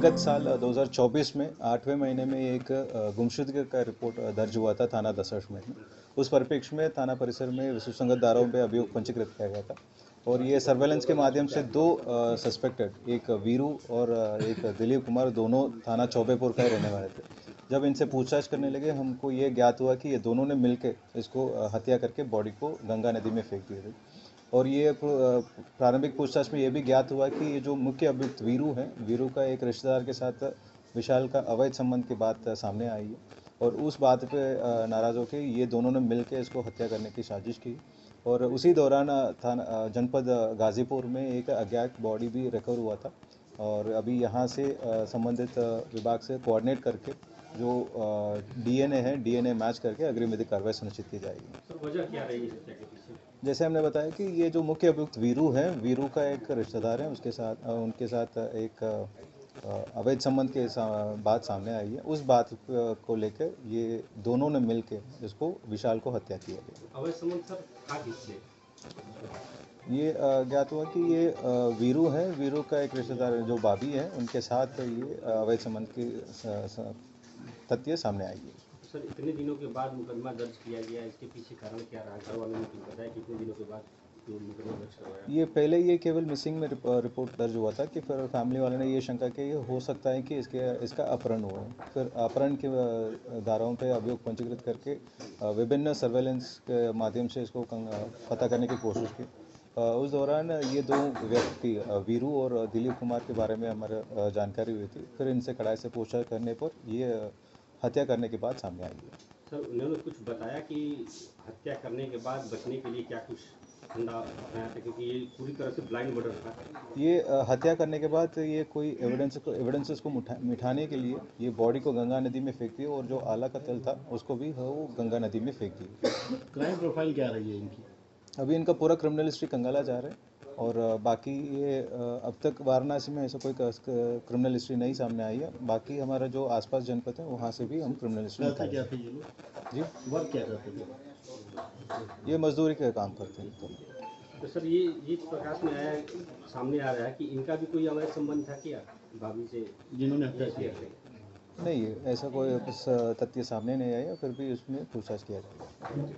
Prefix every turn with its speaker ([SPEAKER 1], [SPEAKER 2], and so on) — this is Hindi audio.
[SPEAKER 1] विगत साल 2024 में 8वें महीने में एक गुमशुदगी का रिपोर्ट दर्ज हुआ था थाना दशाश्वमेध में। उस परिप्रेक्ष्य में थाना परिसर में विश्वसंगत धाराओं पे अभियोग पंजीकृत किया गया था और ये सर्वेलेंस के माध्यम से दो सस्पेक्टेड, एक वीरू और एक दिलीप कुमार, दोनों थाना चौबेपुर का ही रहने वाले थे। जब इनसे पूछताछ करने लगे, हमको ये ज्ञात हुआ कि ये दोनों ने मिलकर इसको हत्या करके बॉडी को गंगा नदी में फेंक दिया था। और ये प्रारंभिक पूछताछ में ये भी ज्ञात हुआ कि ये जो मुख्य अभियुक्त वीरू है, वीरू का एक रिश्तेदार के साथ विशाल का अवैध संबंध की बात सामने आई है और उस बात पे नाराज़ होकर ये दोनों ने मिलकर इसको हत्या करने की साजिश की। और उसी दौरान थाना जनपद गाजीपुर में एक अज्ञात बॉडी भी रिकवर हुआ था और अभी यहाँ से संबंधित विभाग से कोऑर्डिनेट करके जो डीएनए है, डीएनए मैच करके अग्रिम विधिक कार्रवाई सुनिश्चित की जाएगी।
[SPEAKER 2] सर, वजह क्या रहेगी हत्या के पीछे?
[SPEAKER 1] जैसे हमने बताया कि ये जो मुख्य अभियुक्त वीरू है, वीरू का एक रिश्तेदार है, उनके साथ एक अवैध संबंध के बात सामने आई है। उस बात को लेकर ये दोनों ने मिलकर इसको विशाल को हत्या किया गया।
[SPEAKER 2] अवैध संबंध सर था किससे?
[SPEAKER 1] ये ज्ञात हुआ कि ये वीरू है, वीरू का एक रिश्तेदार जो बाबी है, उनके साथ ये अवैध संबंध की तथ्य सामने आई है।
[SPEAKER 2] सर, इतने दिनों के बाद मुकदमा दर्ज किया गया, इसके पीछे कारण क्या रहा? घर वालों ने कुछ बताया कितने दिनों के बाद मुकदमा दर्ज करवाया?
[SPEAKER 1] ये पहले ये केवल मिसिंग में रिपोर्ट दर्ज हुआ था कि फिर फैमिली वाले ने ये शंका की ये हो सकता है कि इसका अपहरण हुआ है। फिर अपहरण के धाराओं पे अभियोग पंजीकृत करके विभिन्न सर्वेलेंस के माध्यम से इसको पता करने की कोशिश की। उस दौरान ये दो व्यक्ति वीरू और दिलीप कुमार के बारे में हमारे जानकारी हुई थी। फिर इनसे कड़ाई से पूछताछ करने पर ये हत्या करने की बात सामने आई है।
[SPEAKER 2] सर, उन्होंने कुछ बताया कि हत्या करने के बाद बचने के लिए क्या कुछ फंडा अपनाया था, क्योंकि ये पूरी तरह से ब्लाइंड मर्डर था।
[SPEAKER 1] ये हत्या करने के बाद ये कोई एविडेंसेस को मिटाने के लिए ये बॉडी को गंगा नदी में फेंक दी और जो आला का तेल था उसको भी वो गंगा नदी में फेंक दी।
[SPEAKER 3] क्राइम प्रोफाइल क्या रही है इनकी?
[SPEAKER 1] अभी इनका पूरा क्रिमिनल हिस्ट्री कंगाला जा रहा है और बाकी ये अब तक वाराणसी में ऐसा कोई क्रिमिनल हिस्ट्री नहीं सामने आई है। बाकी हमारा जो आसपास जनपद है वहाँ से भी हम क्रिमिनल हिस्ट्री
[SPEAKER 3] करते क्या थे ये लोग?
[SPEAKER 1] जी,
[SPEAKER 3] वर्क क्या करते थे?
[SPEAKER 1] ये मजदूरी का काम करते हैं।
[SPEAKER 2] तो सर, ये प्रकाश में आया, सामने आ रहा है कि इनका भी कोई अवैध संबंध था क्या भाभी से,
[SPEAKER 3] जिन्होंने हत्या किया?
[SPEAKER 1] नहीं, ऐसा कोई तथ्य सामने नहीं आया, फिर भी उसमें पूछताछ किया जाएगा।